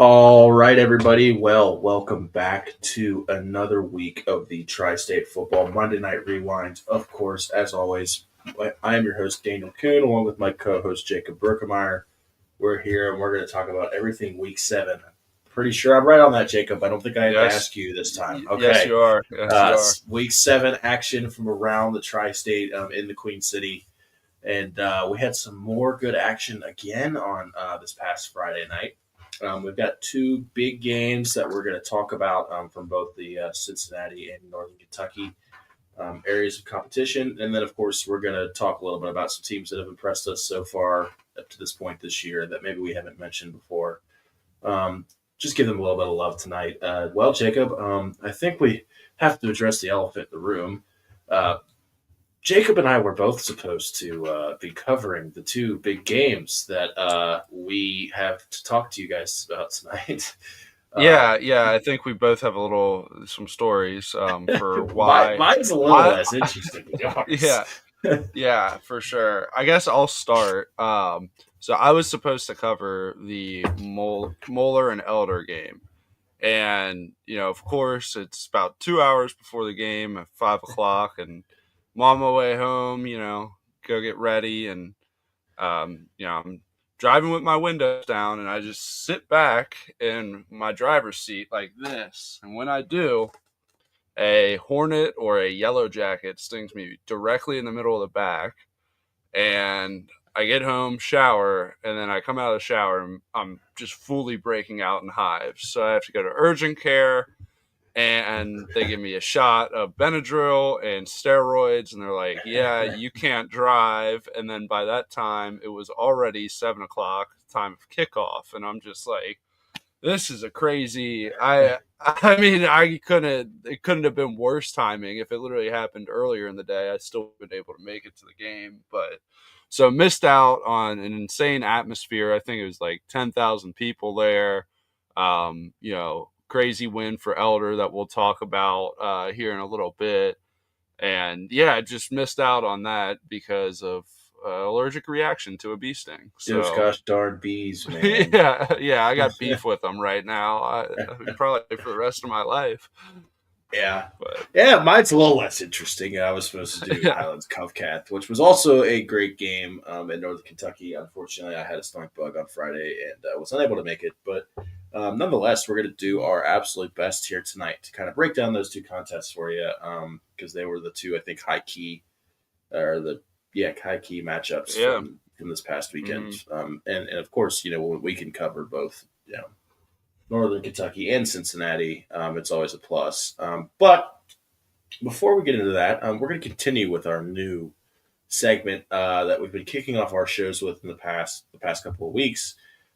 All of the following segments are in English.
All right, everybody. Well, welcome back to another week of the Tri-State Football Monday Night Rewind. Of course, as always, I am your host, Daniel Kuhn, along with my co-host, Jacob Berkemeier. We're here, and we're going to talk about everything Week 7. Pretty sure I'm right on that, Jacob. I don't think I have to Yes. ask you this time. Yes, Okay. you are. Yes, you are. Week 7 action from around the Tri-State in the Queen City. And we had some more good action again on this past Friday night. We've got two big games that we're going to talk about from both the Cincinnati and Northern Kentucky areas of competition. And then, of course, we're going to talk a little bit about some teams that have impressed us so far up to this point this year that maybe we haven't mentioned before. Just give them a little bit of love tonight. Well, Jacob, I think we have to address the elephant in the room. Jacob and I were both supposed to be covering the two big games that we have to talk to you guys about tonight. Yeah. I think we both have some stories for why. Mine's a little less interesting than yours. Yeah, for sure. I guess I'll start. So I was supposed to cover the Moeller and Elder game, and of course, it's about 2 hours before the game at 5 o'clock, and I'm on my way home. Go get ready, and I'm driving with my windows down, and I just sit back in my driver's seat like this. And when I do, a hornet or a yellow jacket stings me directly in the middle of the back. And I get home, shower, and then I come out of the shower, and I'm just fully breaking out in hives. So I have to go to urgent care, and they give me a shot of Benadryl and steroids, and they're like, yeah, you can't drive. And then by that time, it was already 7 o'clock, time of kickoff, and I'm just like, this is a crazy. I mean, it couldn't have been worse timing. If it literally happened earlier in the day, I still would have been able to make it to the game. But so missed out on an insane atmosphere. I think it was like 10,000 people there. Crazy win for Elder that we'll talk about here in a little bit. And yeah, I just missed out on that because of allergic reaction to a bee sting. Those So gosh darn bees, man. yeah, I got beef with them right now. I probably for the rest of my life. Yeah. But Yeah, mine's a little less interesting. I was supposed to do yeah, Highlands Covcath, which was also a great game in Northern Kentucky. Unfortunately, I had a stomach bug on Friday and was unable to make it. But nonetheless, we're going to do our absolute best here tonight to kind of break down those two contests for you because they were the two, I think, high key matchups yeah. from this past weekend. Mm-hmm. And of course, we can cover both, Northern Kentucky and Cincinnati. It's always a plus. But before we get into that, we're going to continue with our new segment that we've been kicking off our shows with in the past couple of weeks.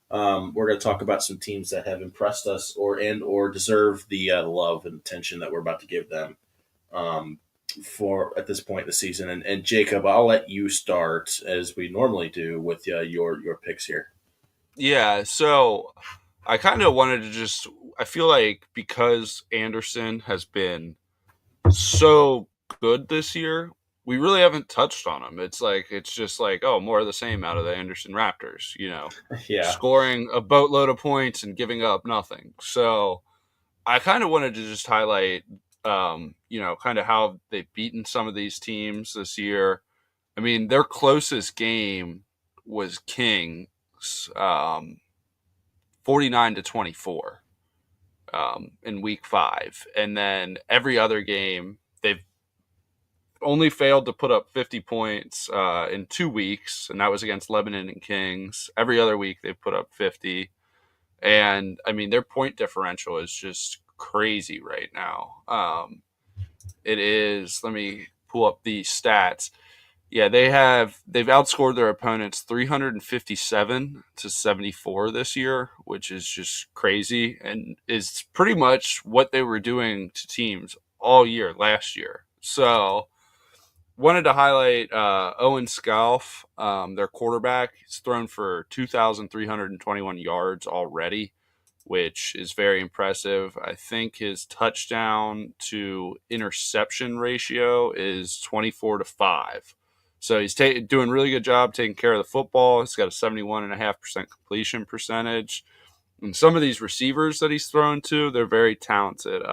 We're going to talk about some teams that have impressed us or deserve the love and attention that we're about to give them for at this point in the season. And Jacob, I'll let you start as we normally do with your picks here. Yeah, so I kind of wanted to I feel like because Anderson has been so good this year, we really haven't touched on him. It's just like, oh, more of the same out of the Anderson Raptors, Yeah. scoring a boatload of points and giving up nothing. So I kind of wanted to just highlight, kind of how they've beaten some of these teams this year. I mean, their closest game was Kings, 49-24 in week 5. And then every other game, they've only failed to put up 50 points in 2 weeks, and that was against Lebanon and Kings. Every other week, they've put up 50. And, I mean, their point differential is just crazy right now. It is, let me pull up the stats. Yeah, they've outscored their opponents 357-74 this year, which is just crazy and is pretty much what they were doing to teams all year last year. So wanted to highlight Owen Scalf, their quarterback. He's thrown for 2,321 yards already, which is very impressive. I think his touchdown to interception ratio is 24-5. So he's doing a really good job taking care of the football. He's got a 71.5% completion percentage. And some of these receivers that he's thrown to, they're very talented.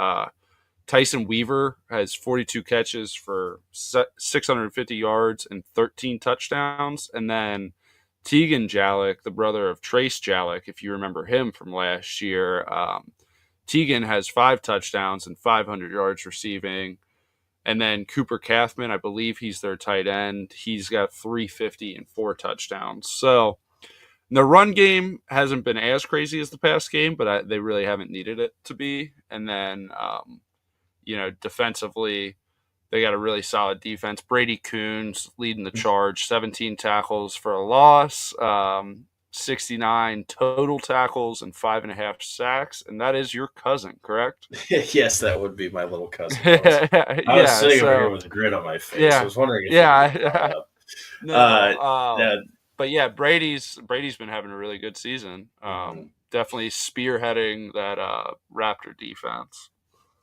Tyson Weaver has 42 catches for 650 yards and 13 touchdowns. And then Tegan Jalek, the brother of Trace Jalek, if you remember him from last year, Tegan has 5 touchdowns and 500 yards receiving. And then Cooper Kathman, I believe he's their tight end. He's got 350 and 4 touchdowns. So the run game hasn't been as crazy as the past game, but they really haven't needed it to be. And then, defensively, they got a really solid defense. Brady Coons leading the charge, 17 tackles for a loss, 69 total tackles, and 5.5 sacks. And that is your cousin, correct? Yes, that would be my little cousin. I was sitting over here with a grin on my face. Yeah, I was wondering if up. But yeah, Brady's been having a really good season. Definitely spearheading that Raptor defense.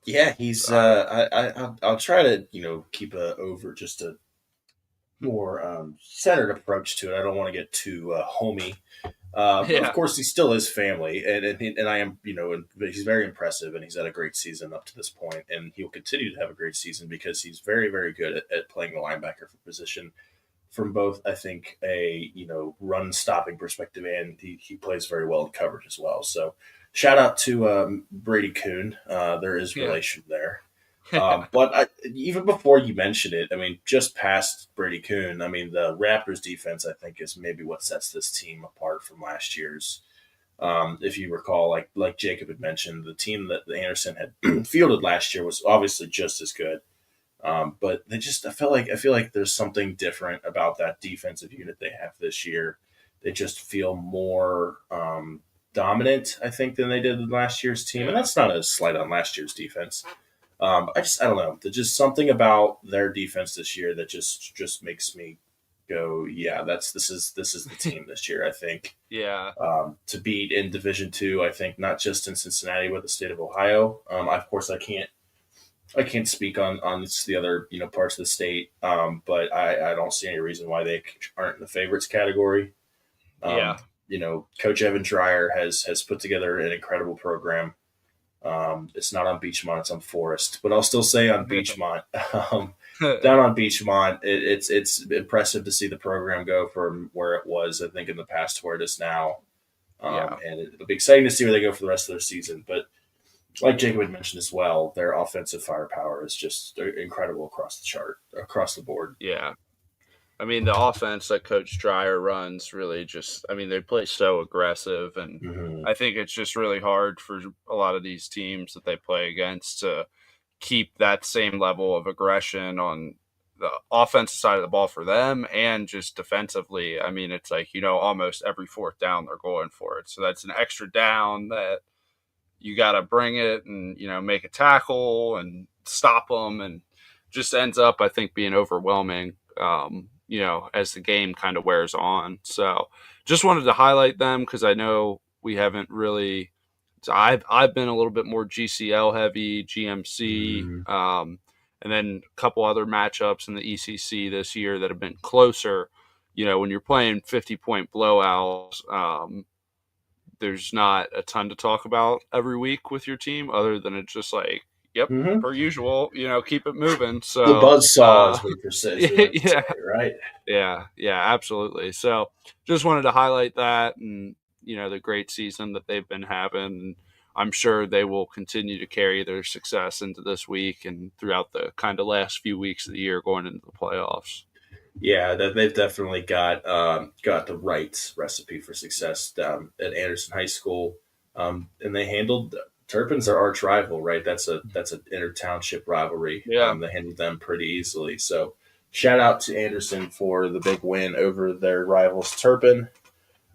Yeah, he's. I'll try to keep just a more centered approach to it. I don't want to get too homey. But of course, he still is family, and I am, he's very impressive, and he's had a great season up to this point, and he'll continue to have a great season because he's very, very good at playing the linebacker position from both, I think, a run stopping perspective, and he plays very well in coverage as well. So, shout out to Brady Kuhn. There is relation there. But even before you mention it, I mean, just past Brady Kuhn, I mean, the Raptors defense, I think, is maybe what sets this team apart from last year's. If you recall, like Jacob had mentioned, the team that Anderson had fielded last year was obviously just as good. But I feel like there's something different about that defensive unit they have this year. They just feel more dominant, I think, than they did in last year's team. And that's not a slight on last year's defense. I don't know. There's just something about their defense this year that just makes me go, yeah, this is the team this year. I think, to beat in Division II. I think not just in Cincinnati, but the state of Ohio. Of course, I can't speak on the other parts of the state, but I don't see any reason why they aren't in the favorites category. Coach Evan Dreyer has put together an incredible program. It's not on Beachmont, it's on Forest, but I'll still say on Beachmont. Down on Beachmont, it's impressive to see the program go from where it was, I think, in the past to where it is now. And it'll be exciting to see where they go for the rest of their season. But like Jacob had mentioned as well, their offensive firepower is just incredible across the board. Yeah. I mean, the offense that Coach Dreyer runs really they play so aggressive, and I think it's just really hard for a lot of these teams that they play against to keep that same level of aggression on the offensive side of the ball for them and just defensively. I mean, it's like, almost every fourth down they're going for it. So that's an extra down that you got to bring it and, make a tackle and stop them, and just ends up, I think, being overwhelming. As the game kind of wears on. So just wanted to highlight them because I know we haven't really. So I've been a little bit more GCL heavy, GMC, and then a couple other matchups in the ECC this year that have been closer. When you're playing 50-point blowouts, there's not a ton to talk about every week with your team other than it's just like, per usual, keep it moving. So the buzzsaw is what say, right? Yeah, absolutely. So just wanted to highlight that and, the great season that they've been having. And I'm sure they will continue to carry their success into this week and throughout the kind of last few weeks of the year going into the playoffs. Yeah, they've definitely got the right recipe for success down at Anderson High School. And they handled Turpin's our arch rival, right? That's an inter-township rivalry. Yeah. They handled them pretty easily. So shout out to Anderson for the big win over their rivals, Turpin.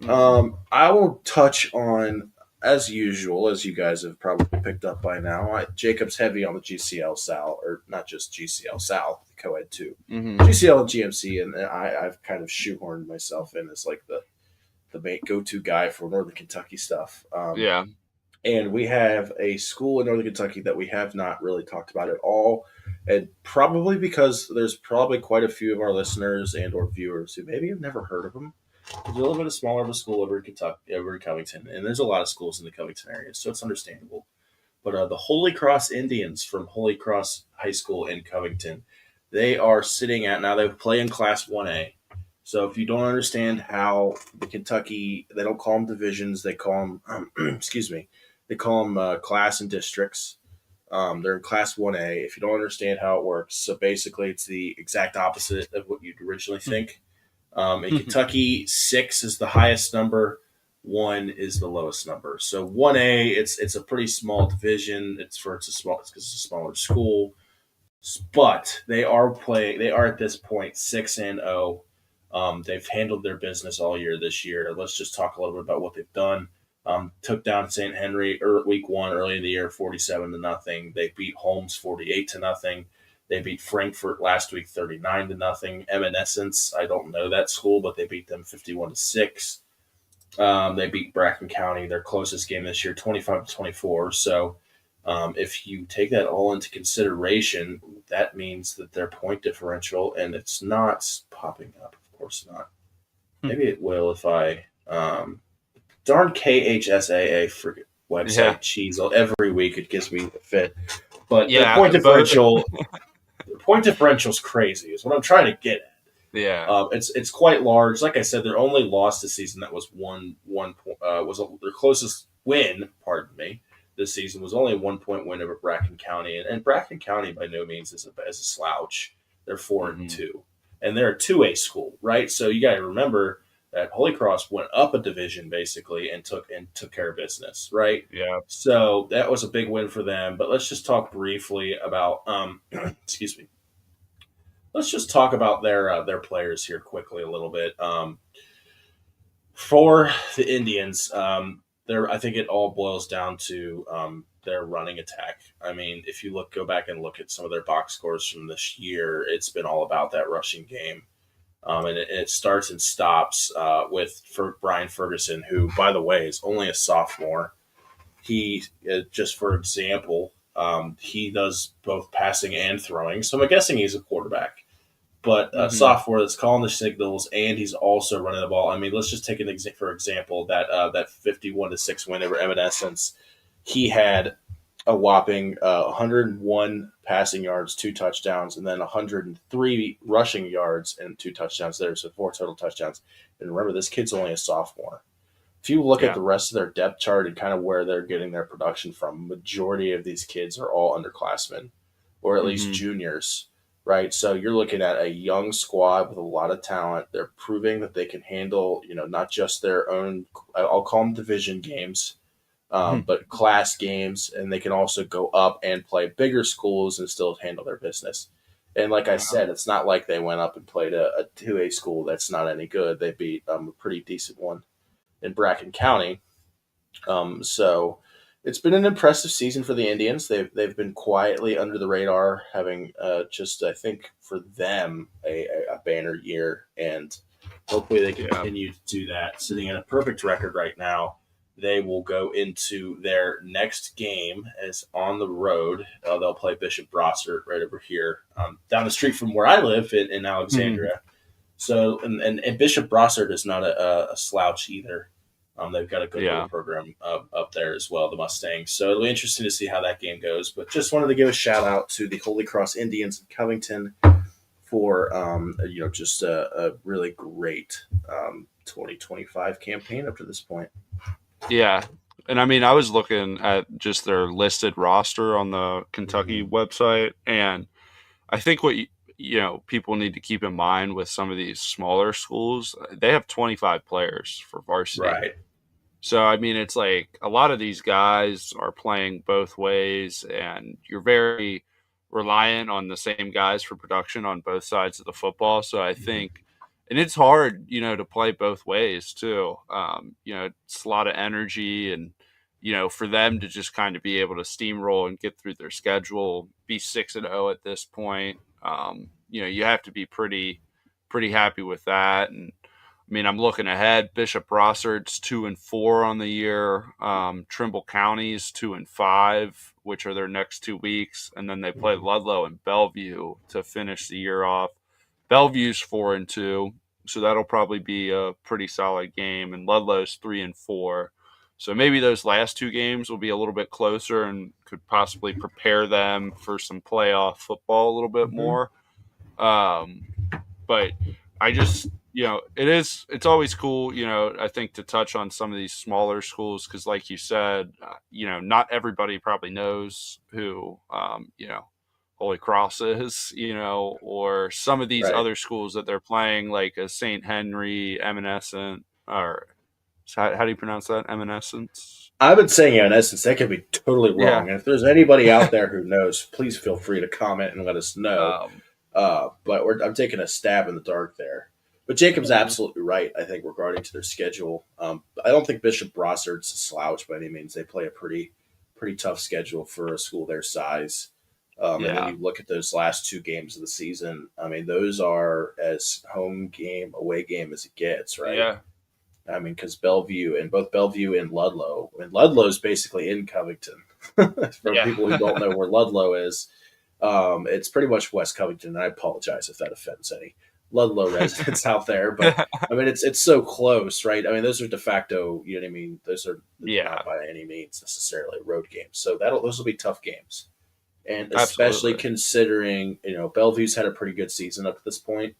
I will touch on, as usual, as you guys have probably picked up by now, Jacob's heavy on the GCL South, or not just GCL South, the co-ed too. GCL and GMC, and I've kind of shoehorned myself in as like the main go-to guy for Northern Kentucky stuff. And we have a school in Northern Kentucky that we have not really talked about at all. And probably because there's probably quite a few of our listeners and or viewers who maybe have never heard of them. There's a little bit of smaller of a school over in Kentucky, over in Covington, and there's a lot of schools in the Covington area, so it's understandable. But the Holy Cross Indians from Holy Cross High School in Covington, they are sitting at now. They play in Class 1A. So if you don't understand how the Kentucky, they don't call them divisions, they call them, excuse me, they call them class and districts. They're in Class 1A. If you don't understand how it works, so basically it's the exact opposite of what you'd originally think. In Kentucky, 6 is the highest number, 1 is the lowest number. So 1A, it's a pretty small division. It's because it's a smaller school, but they are at this point 6-0. They've handled their business all year this year. Let's just talk a little bit about what they've done. Took down St. Henry week 1 early in the year, 47-0. They beat Holmes 48-0. They beat Frankfurt last week 39-0. Evanescence, I don't know that school, but they beat them 51-6. They beat Bracken County, their closest game this year, 25-24. So if you take that all into consideration, that means that their point differential, and it's not popping up, of course not. Maybe it will if I darn KHSAA website cheese every week. It gives me a fit, but their point differential. Point differential is crazy. Is what I'm trying to get at. Yeah, it's quite large. Like I said, their only loss this season that was their closest win. Pardon me. This season was only a 1-point win over Bracken County, and Bracken County by no means is a slouch. They're 4-2, and they're a 2A school, right? So you got to remember that Holy Cross went up a division basically and took care of business, right? yeah. So that was a big win for them. But let's just talk briefly about excuse me. Let's just talk about their players here quickly a little bit. For the Indians, I think it all boils down to their running attack. I mean, if you go back and look at some of their box scores from this year, it's been all about that rushing game. And it starts and stops for Brian Ferguson, who, by the way, is only a sophomore. He, just for example, he does both passing and throwing. So I'm guessing he's a quarterback. But a sophomore that's calling the signals, and he's also running the ball. I mean, let's just take for example that 51-6 win over Evanescence. He had a whopping 101 passing yards, 2 touchdowns, and then 103 rushing yards and 2 touchdowns there, so 4 total touchdowns. And remember, this kid's only a sophomore. If you look at the rest of their depth chart and kind of where they're getting their production from, majority of these kids are all underclassmen or at least juniors. Right, so you're looking at a young squad with a lot of talent. They're proving that they can handle, not just their own, I'll call them division games, but class games, and they can also go up and play bigger schools and still handle their business. And like I said, it's not like they went up and played a 2A school that's not any good. They beat a pretty decent one in Bracken County. So it's been an impressive season for the Indians. They've been quietly under the radar, having I think for them a banner year, and hopefully they continue to do that. Sitting in a perfect record right now, they will go into their next game as on the road. They'll play Bishop Brossart right over here, down the street from where I live in Alexandria. So and Bishop Brossart is not a slouch either. They've got a good little program up there as well, the Mustangs. So it'll be interesting to see how that game goes. But just wanted to give a shout out to the Holy Cross Indians in Covington for just a really great 2025 campaign up to this point. Yeah, and I mean, I was looking at just their listed roster on the Kentucky website, and I think what people need to keep in mind with some of these smaller schools, they have 25 players for varsity. Right. So, I mean, it's like a lot of these guys are playing both ways, and you're very reliant on the same guys for production on both sides of the football. So I think, and it's hard, to play both ways too. It's a lot of energy, and, for them to just kind of be able to steamroll and get through their schedule, be 6-0 at this point. You have to be pretty happy with that. And I mean, I'm looking ahead. Bishop Brossart's 2-4 on the year. Trimble County's 2-5, which are their next 2 weeks, and then they play Ludlow and Bellevue to finish the year off. Bellevue's 4-2. so that'll probably be a pretty solid game. And Ludlow's 3-4, so maybe those last two games will be a little bit closer and could possibly prepare them for some playoff football a little bit Hmm. more. Um, but I just, it's always cool, I think to touch on some of these smaller schools because, like you said, not everybody probably knows who, Holy Cross is, or some of these Right. other schools that they're playing, like a St. Henry, Evanescent, or how do you pronounce that? Evanescence? I've been saying in essence that could be totally Yeah. wrong. And if there's anybody out there who knows, please feel free to comment and let us know. Um, But I'm taking a stab in the dark there. But Jacob's mhm. absolutely right, I think, regarding to their schedule. I don't think Bishop Brossard's a slouch by any means. They play a pretty tough schedule for a school their size. And then Yeah. you look at those last two games of the season. I mean, those are as home game, away game as it gets, right? Yeah. I mean, because Bellevue and both Bellevue and Ludlow, and Ludlow's basically in Covington. For Yeah. people who don't know where Ludlow is, it's pretty much West Covington. And I apologize if that offends any Ludlow residents out there, but I mean, it's so close, right? I mean, those are de facto. You know what I mean? Those are Yeah. not by any means necessarily road games. So those will be tough games, and especially Absolutely. considering Bellevue's had a pretty good season up to this point.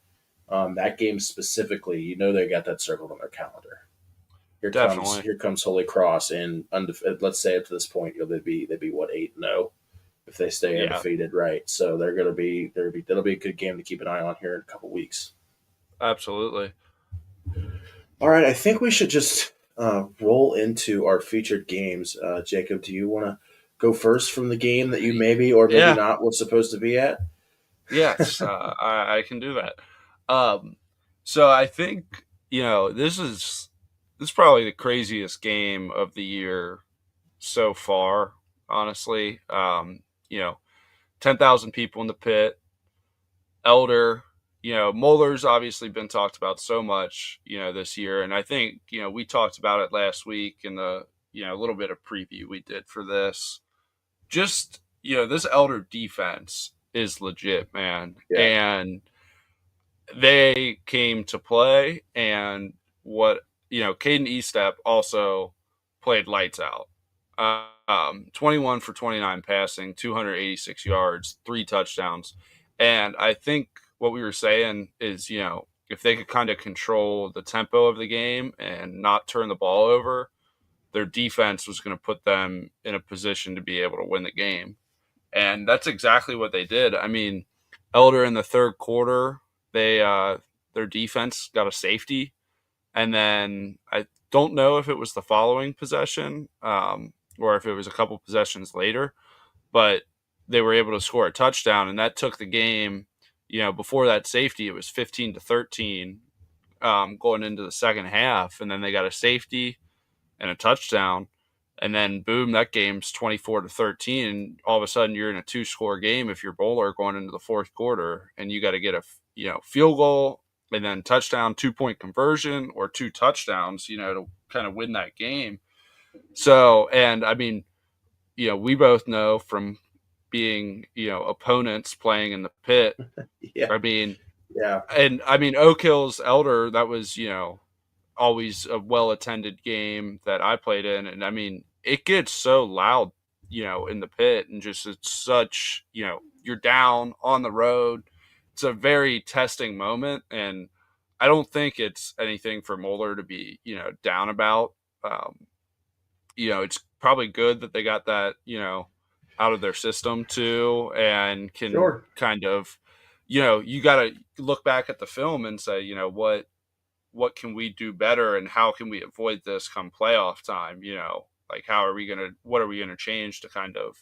That game specifically, they got that circled on their calendar. Definitely. Here comes Holy Cross, and let's say up to this point, they'd be what 8-0 if they stay Yeah. undefeated, right? So that'll be a good game to keep an eye on here in a couple weeks. Absolutely. All right, I think we should just roll into our featured games. Jacob, do you want to go first from the game that you maybe or maybe Yeah. not was supposed to be at? Yes. I can do that. Um, so I think this is probably the craziest game of the year so far. Honestly, 10,000 people in the pit. Elder, Moeller's obviously been talked about so much, this year, and I think we talked about it last week in the a little bit of preview we did for this. Just this Elder defense is legit, man, Yeah, and they came to play, and what Caden Estep also played lights out. 21 for 29 passing, 286 yards, 3 touchdowns. And I think what we were saying is, if they could kind of control the tempo of the game and not turn the ball over, their defense was going to put them in a position to be able to win the game. And that's exactly what they did. I mean, Elder in the third quarter, they their defense got a safety, and then I don't know if it was the following possession or if it was a couple possessions later, but they were able to score a touchdown, and that took the game. Before that safety, it was 15-13 going into the second half, and then they got a safety and a touchdown, and then boom, that game's 24-13. And all of a sudden, you're in a 2-score game if you're Bowler going into the fourth quarter, and you got to get a field goal and then touchdown, 2-point conversion, or 2 touchdowns, to kind of win that game. So, and I mean, we both know from being opponents playing in the pit. yeah, I mean, yeah. and I mean Oak Hill's Elder, that was always a well attended game that I played in, and I mean it gets so loud, in the pit, and just it's such you're down on the road. It's a very testing moment, and I don't think it's anything for Moeller to be down about. Um, it's probably good that they got that out of their system too, and can Sure. kind of you got to look back at the film and say what can we do better and how can we avoid this come playoff time, like what are we gonna change to kind of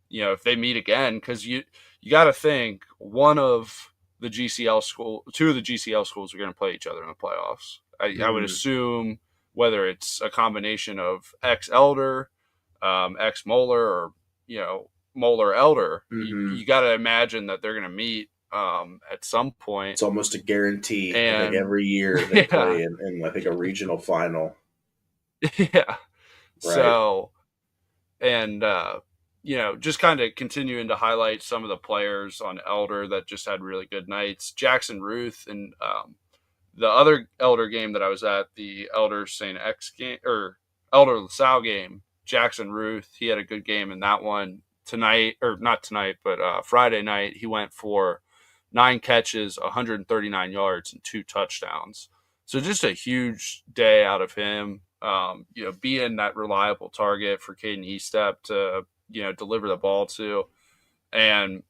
if they meet again, because you got to think two of the GCL schools are going to play each other in the playoffs. I would Mm, assume, whether it's a combination of ex Elder, ex Moeller, or Moeller Elder, hmm you got to imagine that they're going to meet at some point. It's almost a guarantee. I think And every year they yeah, play in I think a regional final, yeah. right? So, and just kind of continuing to highlight some of the players on Elder that just had really good nights. Jackson Ruth and The other Elder game that I was at, the Elder St. X game or Elder LaSalle game, Jackson Ruth, he had a good game in that one tonight, or not tonight, but Friday night. He went for 9 catches, 139 yards, and 2 touchdowns. So just a huge day out of him. Being that reliable target for Caden Estep to deliver the ball to, and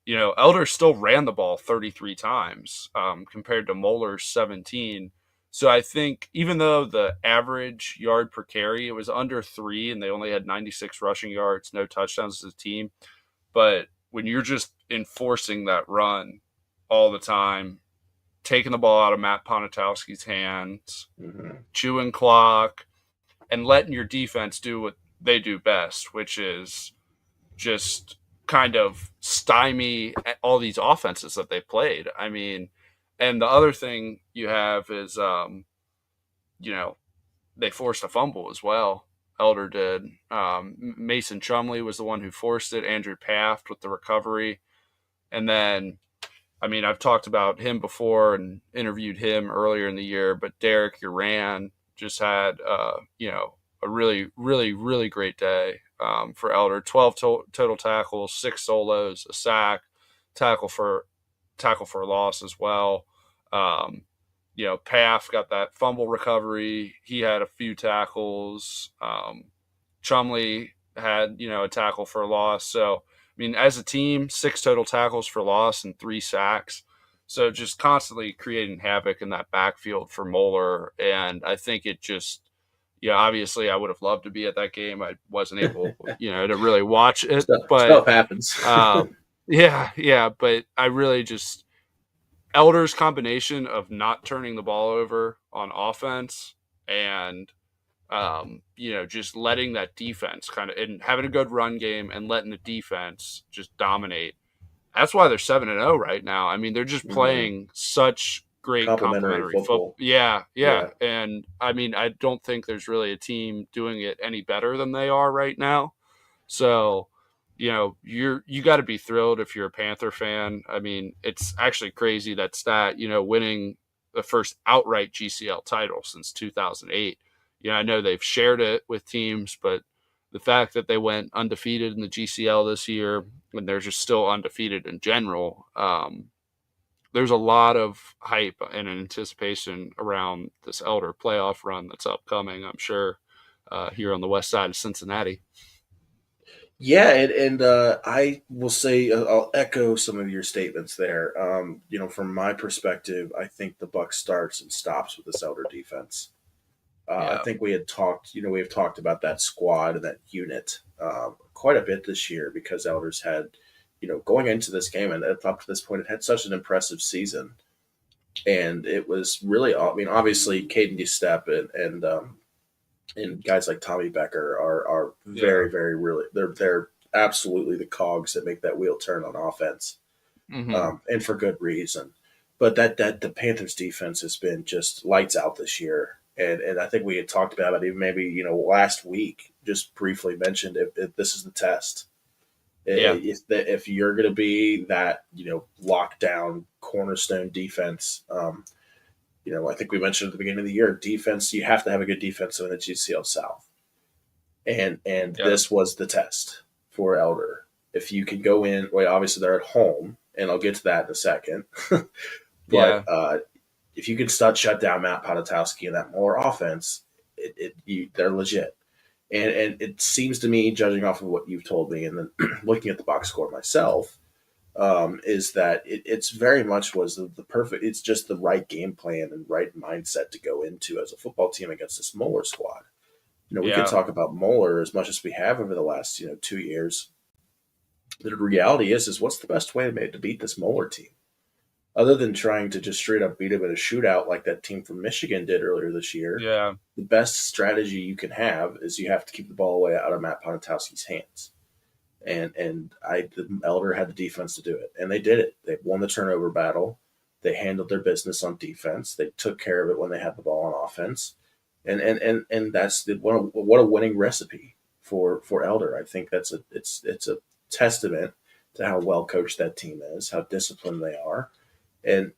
Elder still ran the ball 33 times compared to Moeller's 17. So I think even though the average yard per carry, it was under 3 and they only had 96 rushing yards, no touchdowns as a team. But when you're just enforcing that run all the time, taking the ball out of Matt Ponatowski's hands, chewing clock, and letting your defense do what they do best, which is just kind of stymie all these offenses that they played. I mean, and the other thing you have is, they forced a fumble as well. Elder did. Mason Chumley was the one who forced it. Andrew Paft with the recovery. And then, I mean, I've talked about him before and interviewed him earlier in the year, but Derek Uran just had, a really, really, really great day for Elder. 12 total tackles, 6 solos, a sack, tackle for a loss as well. Paff got that fumble recovery. He had a few tackles. Chumley had, a tackle for a loss. So, I mean, as a team, 6 total tackles for loss and 3 sacks. So just constantly creating havoc in that backfield for Moeller. And I think it just, obviously I would have loved to be at that game. I wasn't able, to really watch it. Stuff happens. But I really just, Elder's combination of not turning the ball over on offense and, just letting that defense kind of, and having a good run game and letting the defense just dominate. That's why they're 7-0 right now. I mean, they're just playing such great complementary football. Yeah. And I mean, I don't think there's really a team doing it any better than they are right now. So, you got to be thrilled if you're a Panther fan. I mean, it's actually crazy that stat, winning the first outright GCL title since 2008. I know they've shared it with teams, but the fact that they went undefeated in the GCL this year, and they're just still undefeated in general, there's a lot of hype and anticipation around this Elder playoff run that's upcoming, I'm sure, here on the west side of Cincinnati. Yeah, and I will say I'll echo some of your statements there. From my perspective, I think the buck starts and stops with this Elder defense. I think we have talked about that squad and that unit quite a bit this year because Elders had, going into this game and up to this point, it had such an impressive season. And it was really, obviously, Caden Estep and guys like Tommy Becker are very, very, really, they're absolutely the cogs that make that wheel turn on offense, and for good reason. But that the Panthers defense has been just lights out this year. And I think we had talked about it even maybe, last week, just briefly mentioned if this is the test. If you're going to be that, lockdown cornerstone defense, I think we mentioned at the beginning of the year, defense, you have to have a good defense in the GCL South. And this was the test for Elder. If you can go in, obviously they're at home, and I'll get to that in a second. But if you can shut down Matt Ponatowski and that Moeller offense, they're legit. And it seems to me, judging off of what you've told me, and then looking at the box score myself, is that it's very much was the perfect. It's just the right game plan and right mindset to go into as a football team against this Moeller squad. We can talk about Moeller as much as we have over the last 2 years. The reality is what's the best way to beat this Moeller team? Other than trying to just straight up beat them in a shootout like that team from Michigan did earlier this year, the best strategy you can have is you have to keep the ball away out of Matt Ponatowski's hands. And the Elder had the defense to do it, and they did it. They won the turnover battle. They handled their business on defense. They took care of it when they had the ball on offense, and that's what a winning recipe for Elder. I think it's a testament to how well coached that team is, how disciplined they are. And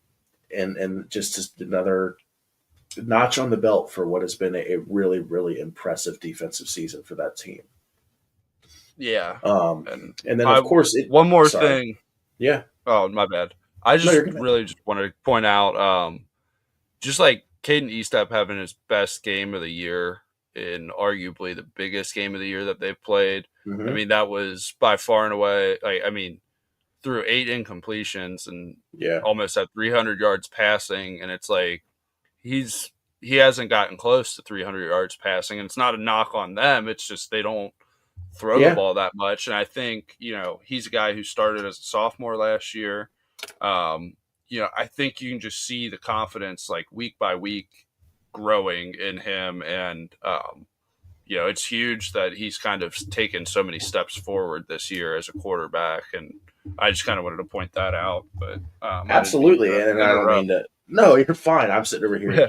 and just another notch on the belt for what has been a really, really impressive defensive season for that team. Yeah. Um, And and then, of I course, one more sorry. thing. Yeah. Oh, my bad. I No, just you're good. really just want to point out, just like Caden Eastep having his best game of the year in arguably the biggest game of the year that they've played. I Mm-hmm. mean, that was by far and away. Like, I mean, through 8 incompletions and Yeah. almost at 300 yards passing, and it's like he hasn't gotten close to 300 yards passing, and it's not a knock on them. It's just they don't throw the Yeah. ball that much. And I think, he's a guy who started as a sophomore last year. Um, I think you can just see the confidence like week by week growing in him. And, it's huge that he's kind of taken so many steps forward this year as a quarterback. And I just kind of wanted to point that out. But I didn't mean Absolutely. to And I don't mean interrupt. to. No, you're fine. I'm sitting over here,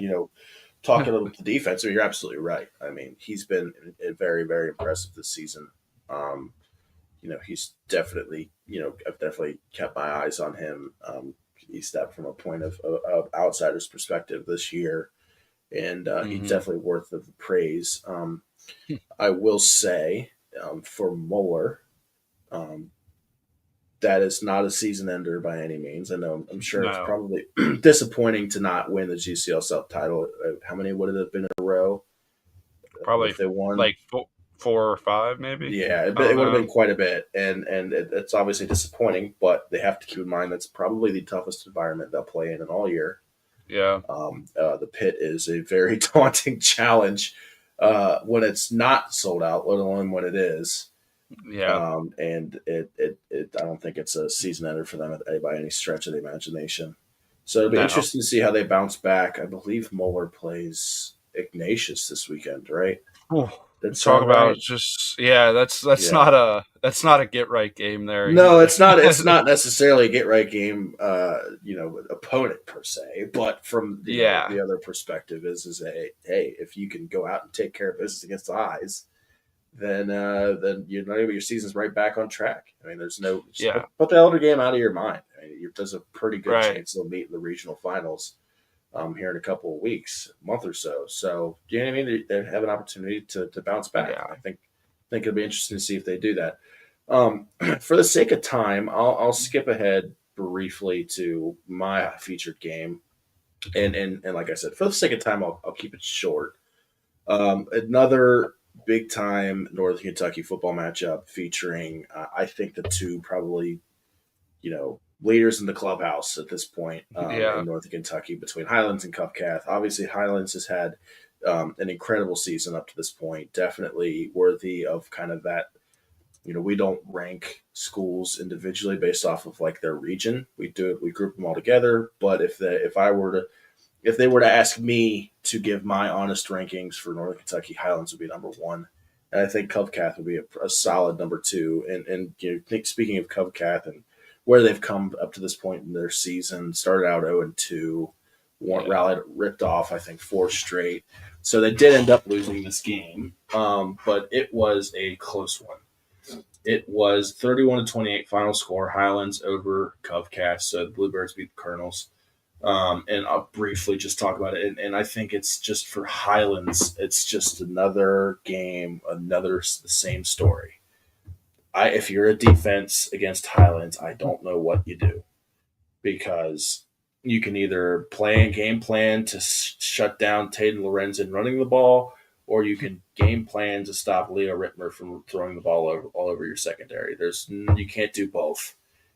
talking about the defense. I mean, you're absolutely right. I mean, he's been very, very impressive this season. Um, he's definitely, I've definitely kept my eyes on him. He stepped from a point of outsider's perspective this year, and he's Mm-hmm. definitely worth the praise. I will say for Moeller, um, that is not a season ender by any means. I know I'm sure it's No, probably disappointing to not win the GCL South title. How many would it have been in a row probably if they won? like 4 or 5, maybe. Yeah, I don't it would have know. been quite a bit, and it's obviously disappointing. But they have to keep in mind that's probably the toughest environment they'll play in all year. Yeah. The pit is a very daunting challenge when it's not sold out, let alone when it is. Yeah. And I don't think it's a season ender for them by any stretch of the imagination. So it'll be No. interesting to see how they bounce back. I believe Moeller plays Ignatius this weekend, right? Whew. That Talk sound about right? just that's Yeah. not a get right game there No, either. it's not. It's not necessarily a get right game, opponent per se. But from Yeah. the other perspective is a hey, if you can go out and take care of business against the Highs, then your season's right back on track. I mean, there's no just Yeah. put the Elder game out of your mind. I mean, there's a pretty good Right. chance they'll meet in the regional finals here in a couple of weeks, a month or so. So you know what I mean? They have an opportunity to bounce back. Yeah. I think it'll be interesting to see if they do that. For the sake of time, I'll skip ahead briefly to my featured game, and like I said, for the sake of time, I'll keep it short. Another big time Northern Kentucky football matchup featuring, I think, the two probably leaders in the clubhouse at this point Yeah. in Northern Kentucky between Highlands and Cupcath. Obviously, Highlands has had an incredible season up to this point, definitely worthy of kind of that. We don't rank schools individually based off of like their region. We group them all together. But if they were to ask me to give my honest rankings for Northern Kentucky, Highlands would be number one, and I think Covcath would be a solid number two. And speaking of Covcath and where they've come up to this point in their season, started out 0-2, Yeah. rallied, ripped off I think 4 straight. So they did end up losing this game, but it was a close one. It was 31-28 final score. Highlands over Covcath. So the Bluebirds beat the Colonels. And I'll briefly just talk about it. And I think it's just for Highlands, it's just another game, the same story. If you're a defense against Highlands, I don't know what you do because you can either play a game plan to shut down Tatum Lorenzen running the ball, or you can game plan to stop Leo Rittmer from throwing the ball all over your secondary. You can't do both.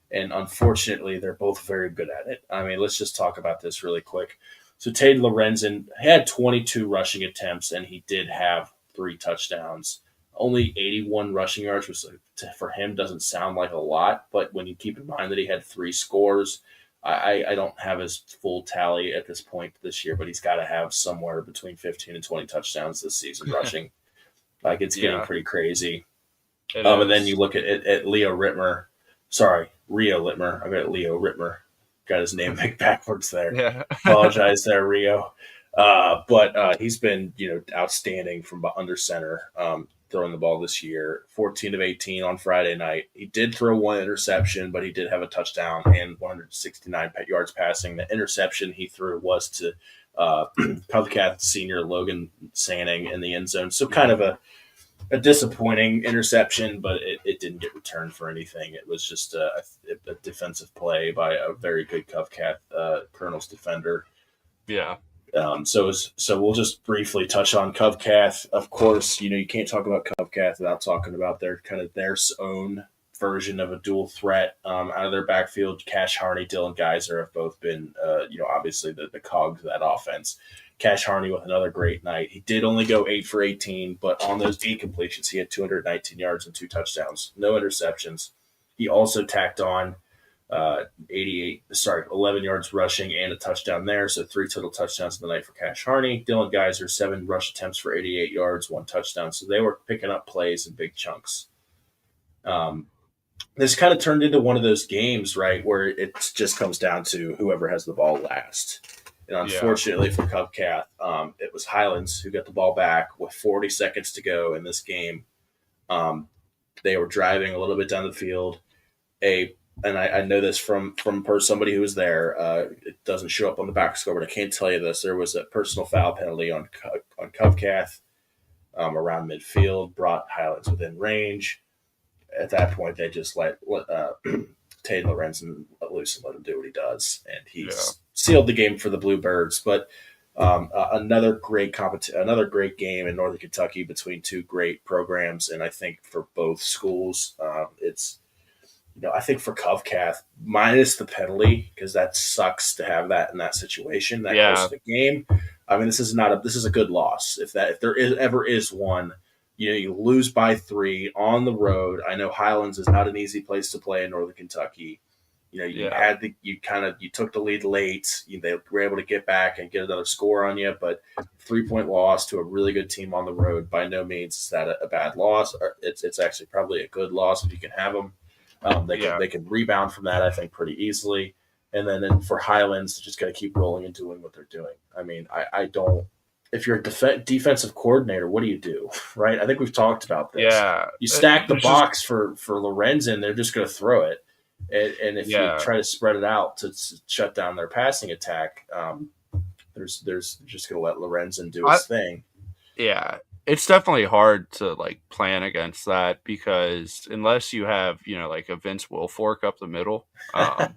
And unfortunately, they're both very good at it. I mean, let's just talk about this really quick. So Tatum Lorenzen had 22 rushing attempts, and he did have 3 touchdowns. Only 81 rushing yards, which for him doesn't sound like a lot, but when you keep in mind that he had 3 scores, I don't have his full tally at this point this year, but he's got to have somewhere between 15 and 20 touchdowns this season rushing. Like it's getting Yeah. pretty crazy. It And then is. you look at Leo Rittmer. Sorry, Rio Littmer. I got Leo Rittmer. Got his name backwards there. Yeah. Apologize there, Rio. But he's been outstanding from under center. throwing the ball this year. 14 of 18 on Friday night. He did throw one interception, but he did have a touchdown and 169 yards passing. The interception he threw was to Covcath senior Logan Sanning in the end zone. So kind of a disappointing interception, but it didn't get returned for anything. It was just a defensive play by a very good Covcath Colonel's defender. Yeah. So we'll just briefly touch on Covcath. Of course, you can't talk about Covcath without talking about their own version of a dual threat out of their backfield. Cash Harney, Dylan Geyser have both been, obviously the cogs of that offense. Cash Harney with another great night. He did only go 8 for 18, but on those 8 completions, he had 219 yards and 2 touchdowns, no interceptions. He also tacked on 11 yards rushing and a touchdown there. So 3 total touchdowns in the night for Cash Harney. Dylan Geyser, 7 rush attempts for 88 yards, 1 touchdown. So they were picking up plays in big chunks. This kind of turned into one of those games, right, where it just comes down to whoever has the ball last. And unfortunately for Covcath, it was Highlands who got the ball back with 40 seconds to go in this game. They were driving a little bit down the field. And I know this from somebody who was there. It doesn't show up on the back score, but I can't tell you this. There was a personal foul penalty on Covcath around midfield, brought Highlands within range. At that point, they just let Taylor Lorenzen loose and let him do what he does, and he's sealed the game for the Bluebirds. But another great game in Northern Kentucky between 2 great programs, and I think for both schools, it's. I think for Covcath, minus the penalty, because that sucks to have that in that situation, that close to the game. I mean, this is a good loss. If there ever is one, you lose by 3 on the road. I know Highlands is not an easy place to play in Northern Kentucky. You took the lead late. They were able to get back and get another score on you, but 3-point loss to a really good team on the road. By no means is that a bad loss. It's actually probably a good loss if you can have them. They can rebound from that, I think, pretty easily. And then for Highlands, just got to keep rolling and doing what they're doing. I mean, I don't – if you're a defensive coordinator, what do you do, right? I think we've talked about this. Yeah. You stack the box for Lorenzen, they're just going to throw it. And if you try to spread it out to shut down their passing attack, there's just going to let Lorenzen do his thing. Yeah. It's definitely hard to plan against that because unless you have, like a Vince Wilfork up the middle, or a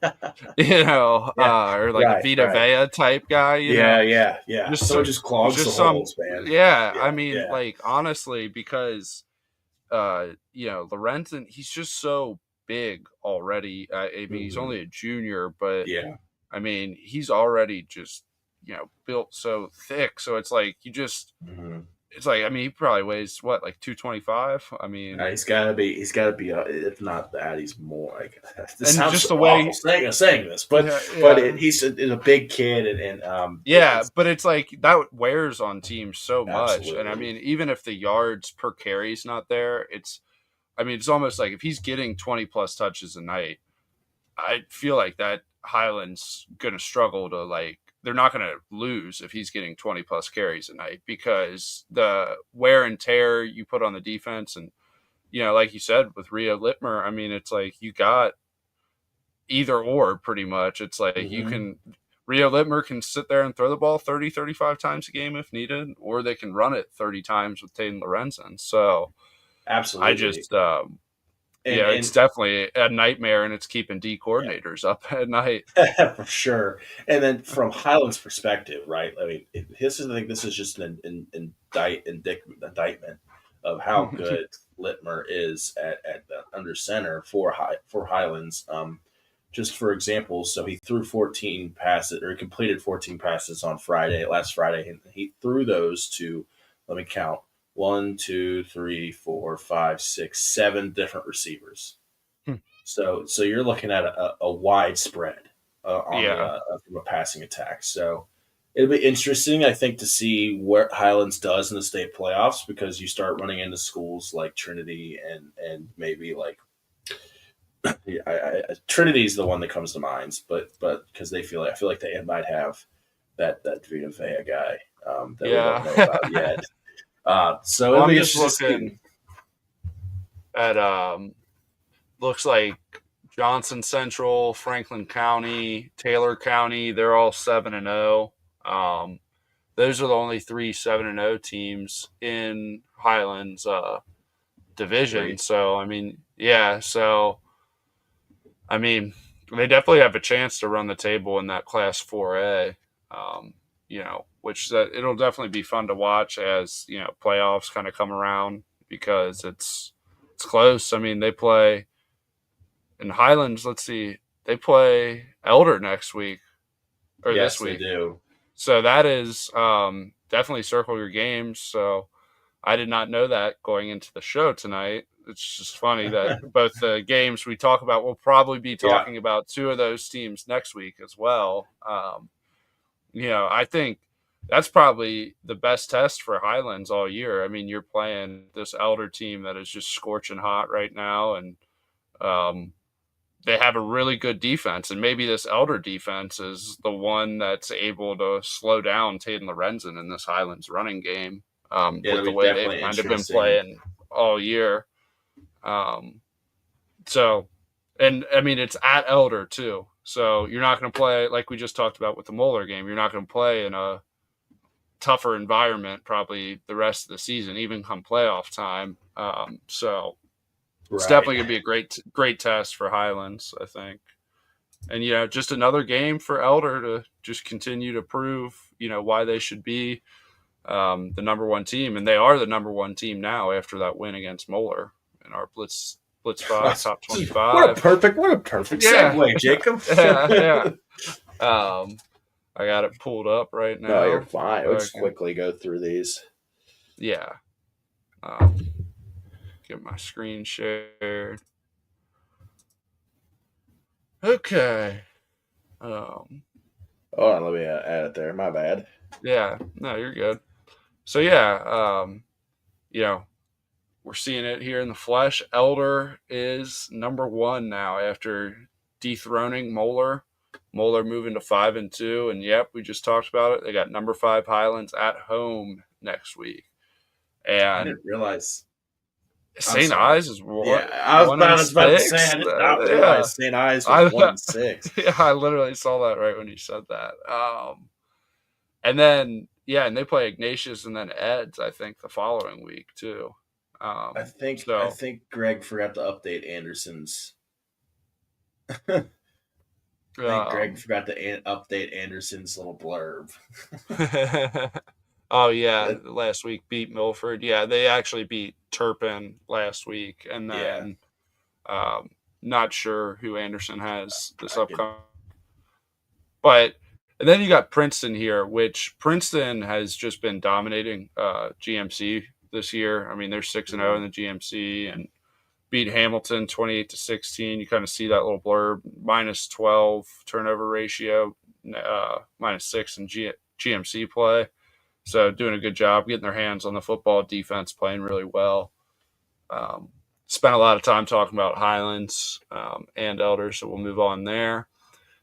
Vita Vea type guy, Yeah. Just clogs the holes, man. Yeah. I mean, honestly, because, Lorenzen, he's just so big already. I mean, he's only a junior, but I mean, he's already just, built so thick. So it's like, you just, it's like, I mean, he probably weighs 225. I mean, he's got to be. If not that, he's more. This and sounds just so the way saying this, but he's a big kid, and but it's like that wears on teams so much. Absolutely. And I mean, even if the yards per carry is not there, it's almost like if he's getting 20 plus touches a night, I feel like that Highland's gonna struggle to they're not going to lose if he's getting 20 plus carries a night because the wear and tear you put on the defense. And, like you said, with Rio Littmer, I mean, it's like you got either or pretty much. It's like Rio Littmer can sit there and throw the ball 30, 35 times a game if needed, or they can run it 30 times with Taylor Lorenzen. So absolutely. I just, it's definitely a nightmare, and it's keeping D coordinators up at night. For sure. And then from Highland's perspective, right? I mean, this is just an indictment of how good Littmer is at the under center for Highlands. Just for example, so he threw 14 passes, or he completed 14 passes on last Friday, and he threw those to, let me count, 1, 2, 3, 4, 5, 6, 7 different receivers. So you're looking at a wide spread from a passing attack. So it'll be interesting, I think, to see what Highlands does in the state playoffs, because you start running into schools like Trinity and maybe Trinity is the one that comes to mind, but because I feel like they might have that Vita Vea guy that we don't know about yet. So it'll be interesting. at looks like Johnson Central, Franklin County, Taylor County. They're all 7-0. Those are the only three 7-0 teams in Highlands division. Great. So I mean, yeah. So I mean, they definitely have a chance to run the table in that Class 4A. Which it'll definitely be fun to watch as playoffs kind of come around because it's close. I mean, they play in Highlands. Let's see, they play Elder next week or Yes, this they week. do. So that is definitely circle your games. So I did not know that going into the show tonight. It's just funny that both the games we talk about, we'll probably be talking about two of those teams next week as well. I think that's probably the best test for Highlands all year. I mean, you're playing this Elder team that is just scorching hot right now, and they have a really good defense. And maybe this Elder defense is the one that's able to slow down Tatum Lorenzen in this Highlands running game with the way they've kind of been playing all year. And I mean, it's at Elder too. So you're not going to play, like we just talked about with the Moeller game, you're not going to play in a tougher environment probably the rest of the season, even come playoff time. It's definitely going to be a great test for Highlands, I think. And, just another game for Elder to just continue to prove, why they should be the number one team. And they are the number one team now after that win against Moeller in our Blitz 5 top 25. What a perfect segue, Jacob. Yeah. I got it pulled up right now. No, you're fine. We'll just quickly go through these. Yeah. Get my screen shared. Okay. Hold on, let me add it there. My bad. Yeah. No, you're good. So yeah, we're seeing it here in the flesh. Elder is number one now after dethroning Moeller. Moeller moving to 5-2, and yep, we just talked about it. They got number 5 Highlands at home next week. And I didn't realize St. Ives is one. Yeah, I was about to say I did not realize St. Ives was 1-6. Yeah, I literally saw that right when you said that. And then and they play Ignatius and then Eds, I think, the following week too. I think Greg forgot to update Anderson's. Greg forgot to update Anderson's little blurb. Oh, yeah. Last week beat Milford. Yeah, they actually beat Turpin last week. And then not sure who Anderson has this upcoming. And then you got Princeton here, which Princeton has just been dominating GMC this year. I mean, they're 6-0 in the GMC and beat Hamilton 28-16. You kind of see that little blurb, -12 turnover ratio, -6 in GMC play. So doing a good job getting their hands on the football, defense playing really well. Spent a lot of time talking about Highlands and Elder, so we'll move on there.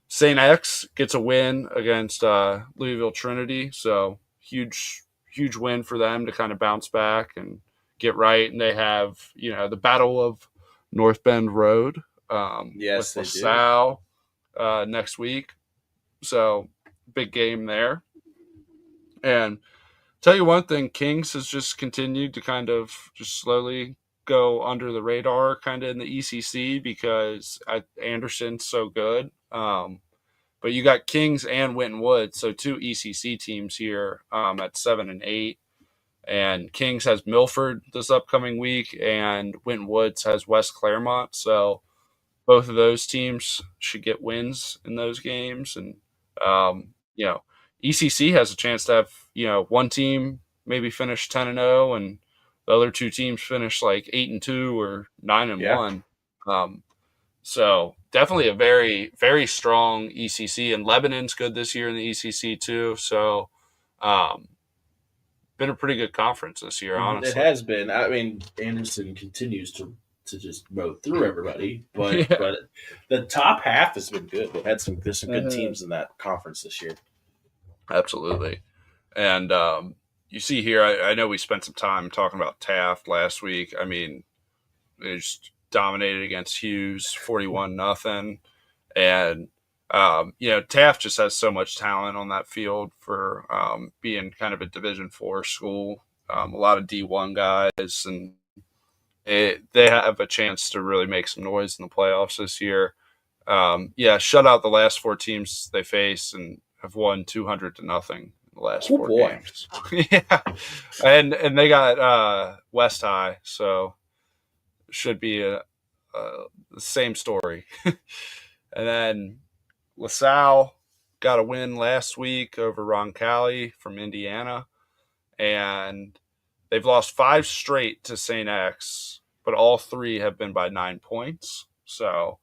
St. X gets a win against Louisville Trinity, so huge win for them to kind of bounce back and get right. And they have, the Battle of North Bend Road with LaSalle next week. So big game there. And tell you one thing, Kings has just continued to kind of just slowly go under the radar kind of in the ECC because Anderson's so good. But you got Kings and Winton Woods, so two ECC teams here at 7-8. And Kings has Milford this upcoming week, and Winton Woods has West Claremont. So both of those teams should get wins in those games. And, ECC has a chance to have, one team maybe finish 10-0 and the other two teams finish like 8-2 or 9-1. So definitely a very, very strong ECC, and Lebanon's good this year in the ECC too. So, been a pretty good conference this year, honestly. It has been. I mean, Anderson continues to just mow through everybody, but the top half has been good. There's some good teams in that conference this year. Absolutely. And you see here, I know we spent some time talking about Taft last week. I mean, They just dominated against Hughes 41-0. And, Taft just has so much talent on that field for being kind of a Division IV school. A lot of D1 guys, and they have a chance to really make some noise in the playoffs this year. Shut out the last 4 teams they face and have won 200-0 in the last 4 games. Yeah, and they got West High, so it should be the same story. And then LaSalle got a win last week over Roncalli from Indiana, and they've lost 5 straight to St. X, but all 3 have been by 9 points. So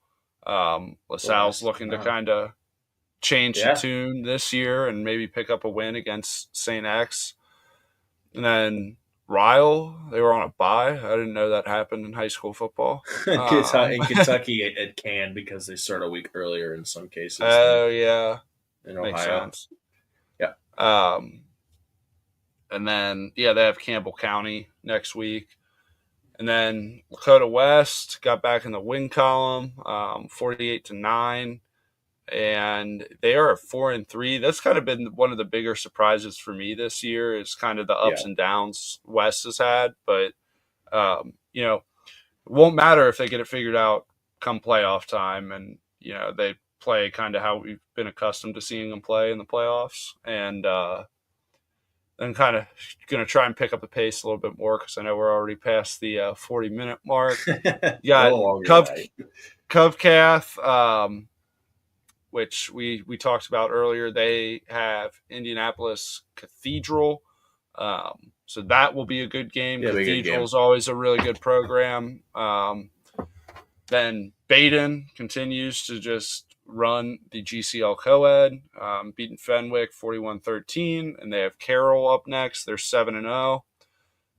LaSalle's looking to kind of change the tune this year and maybe pick up a win against St. X. And then Ryle, they were on a bye. I didn't know that happened in high school football. In Kentucky, it can, because they start a week earlier in some cases. Oh, yeah. In Ohio. Makes sense. Yeah. And then, they have Campbell County next week. And then Lakota West got back in the win column, 48-9. And they are at 4-3. That's kind of been one of the bigger surprises for me this year, is kind of the ups and downs West has had. But, it won't matter if they get it figured out come playoff time. And, they play kind of how we've been accustomed to seeing them play in the playoffs. And then kind of going to try and pick up the pace a little bit more, because I know we're already past the 40-minute mark. Yeah, Covcath, which we talked about earlier. They have Indianapolis Cathedral. So that will be a good game. Cathedral is always a really good program. Then Baden continues to just run the GCL co-ed, beating Fenwick 41-13, and they have Carroll up next. They're 7-0.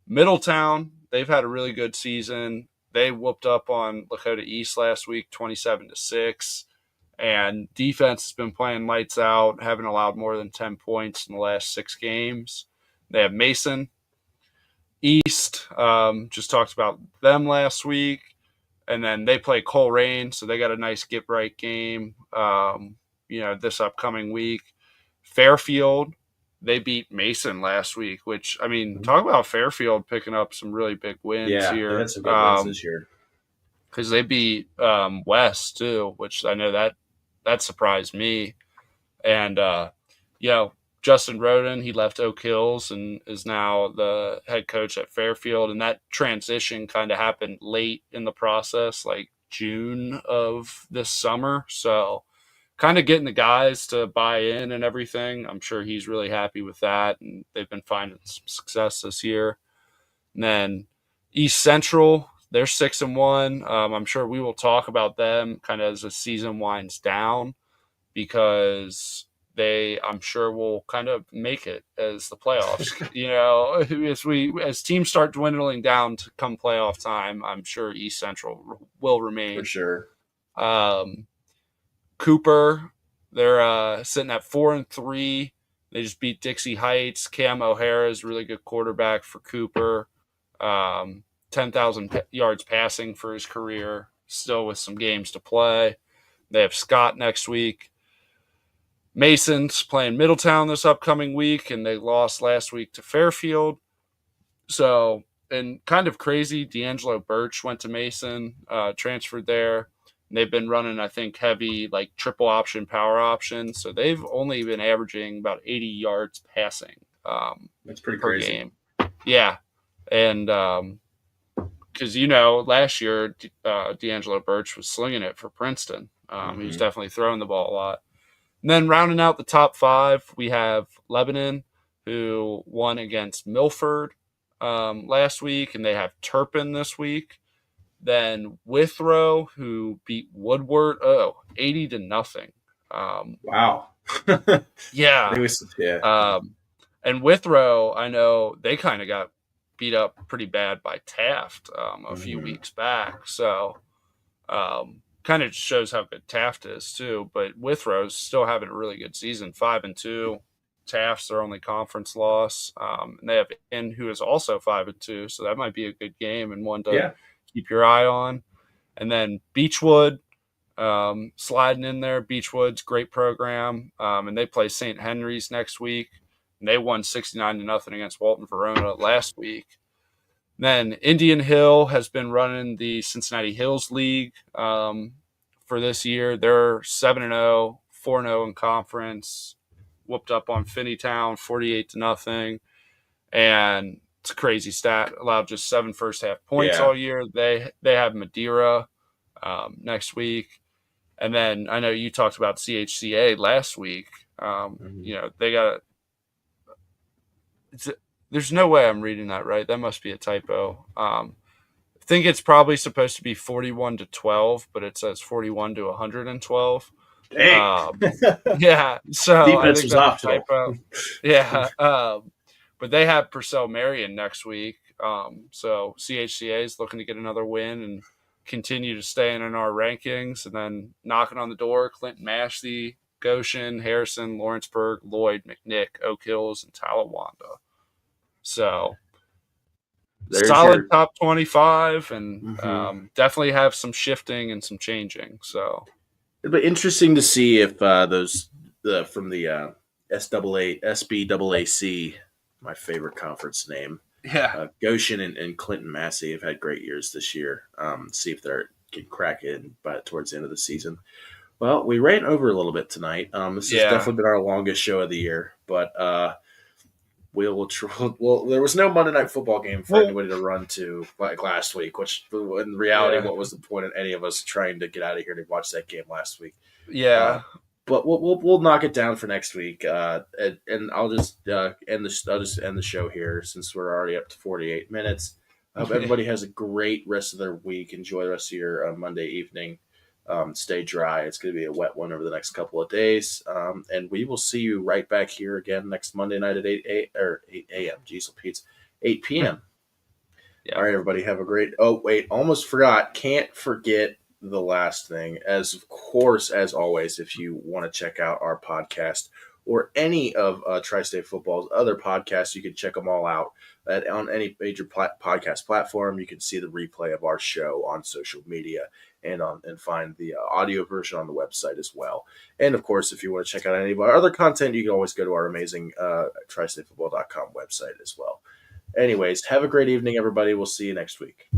Middletown, they've had a really good season. They whooped up on Lakota East last week 27-6, and defense has been playing lights out, haven't allowed more than 10 points in the last 6 games. They have Mason East, just talked about them last week. And then they play Coleraine, so they got a nice get-right game, this upcoming week. Fairfield, they beat Mason last week, which, talk about Fairfield picking up some really big wins here. Yeah, they had some good wins this year. Because they beat West, too, which I know that surprised me. And, Justin Roden, he left Oak Hills and is now the head coach at Fairfield. And that transition kind of happened late in the process, like June of this summer. So kind of getting the guys to buy in and everything. I'm sure he's really happy with that. And they've been finding some success this year. And then East Central, they're 6-1. I'm sure we will talk about them kind of as the season winds down, because I'm sure will kind of make it as the playoffs. As teams start dwindling down to come playoff time, I'm sure East Central will remain. For sure. Cooper, they're sitting at 4-3. They just beat Dixie Heights. Cam O'Hara is a really good quarterback for Cooper. 10,000 yards passing for his career, still with some games to play. They have Scott next week. Mason's playing Middletown this upcoming week, and they lost last week to Fairfield. So, and kind of crazy, D'Angelo Birch went to Mason, transferred there. And they've been running, I think, heavy, like triple option, power option. So they've only been averaging about 80 yards passing. That's pretty per crazy. game. Yeah. And because, last year, D'Angelo Birch was slinging it for Princeton. He was definitely throwing the ball a lot. And then rounding out the top 5, we have Lebanon, who won against Milford last week, and they have Turpin this week. Then Withrow, who beat Woodward, 80-0. Wow. Yeah. Yeah. And Withrow, I know they kind of got beat up pretty bad by Taft a few weeks back. So kind of shows how good Taft is too. But Withrow's still having a really good season, 5-2. Taft's their only conference loss. And they have In, who is also 5-2. So that might be a good game and one to keep your eye on. And then Beechwood, sliding in there. Beechwood's great program, and they play St. Henry's next week. And they won 69-0 against Walton Verona last week. Then Indian Hill has been running the Cincinnati Hills League for this year. They're 7-0, 4-0 in conference. Whooped up on Finneytown 48-0, and it's a crazy stat. Allowed just 7 first half points all year. They have Madeira next week, and then I know you talked about CHCA last week. They got. There's no way I'm reading that right. That must be a typo. I think it's probably supposed to be 41-12, but it says 41-112. Dang. Yeah, so Defense I think was that's optional. a typo. Yeah, but they have Purcell Marion next week. So CHCA is looking to get another win and continue to stay in our rankings. And then knocking on the door, Clinton Mashpee, Goshen, Harrison, Lawrenceburg, Lloyd, McNick, Oak Hills, and Talawanda. So There's solid your top 25, and definitely have some shifting and some changing. So it'd be interesting to see if those from the SBAAC, my favorite conference name, Goshen and Clinton Massey have had great years this year. See if they can crack in towards the end of the season. Well, we ran over a little bit tonight. This has definitely been our longest show of the year, but there was no Monday Night Football game for anybody to run to like last week, which in reality, what was the point of any of us trying to get out of here to watch that game last week? Yeah. But we'll knock it down for next week, and I'll just end the show here since we're already up to 48 minutes. I hope everybody has a great rest of their week. Enjoy the rest of your Monday evening. Stay dry. It's going to be a wet one over the next couple of days, and we will see you right back here again next Monday night at 8 a.m. Diesel Pete's 8 p.m. All right, everybody, have a great. Oh wait, almost forgot. Can't forget the last thing. As always, if you want to check out our podcast or any of TriState Football's other podcasts, you can check them all out on any major podcast platform. You can see the replay of our show on social media and find the audio version on the website as well. And of course, if you want to check out any of our other content, you can always go to our amazing TriStateFootball.com website as well. Anyways, have a great evening, everybody. We'll see you next week.